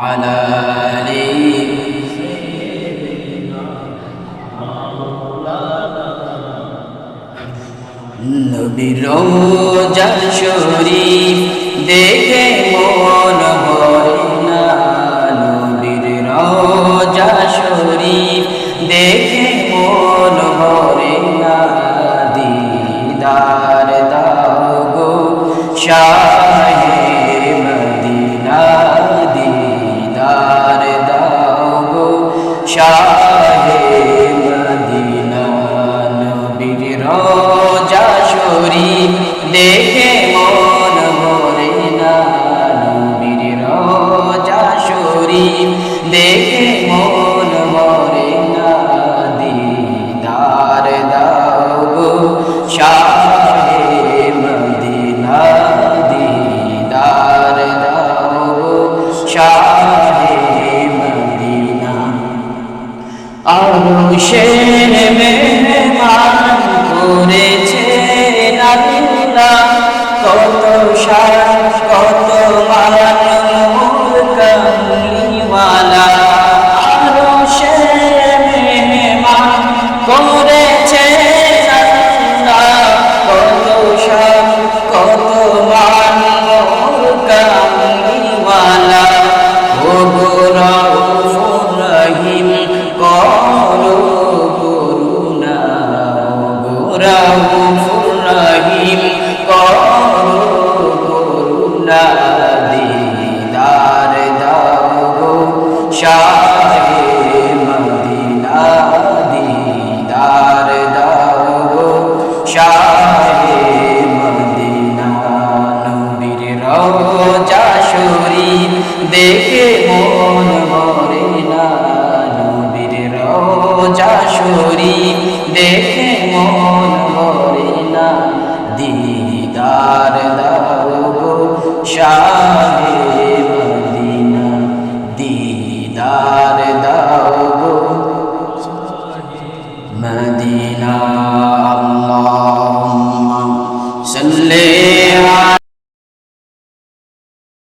وعلى آل নবীর রওজা শরীফ দেখে মন ভরে না, নবীর রওজা শরীফ দেখে মন ভরে না, দিদার দাও গো শাহে মদিনা, দিদার দাও গো শাহে মদিনা। নবীর রওজা শরীফ দেখে মন ভরে না, নবীর রওজা শরীফ দেখে মন ভরে না, দিদার দাও গো শাহে মদিনা, দিদার দাও গো শাহে মদিনা। আরশের মেহমান করেছেন আল্লাহ, কত শান কত মান মোর কামলিওয়ালা। আরশের মেহমান করেছেন আল্লাহ, কত শান কত মান মোর কামলিওয়ালা। ও গো রউফুর রহিম করো করুণা, ও গো রউফুর রহিম করো করুণা, দিদার দাও গো শাহে মদিনা, দিদার দাও গো শাহে মদিনা। নবীর রওজা শরীফ দেখে মন ভরে না, নবীর রওজা শরীফ দেখে মন ভরে না, দিদার দাও গো শাহে মদিনা, দিদার দাও গো মদিনা। আল্লাহ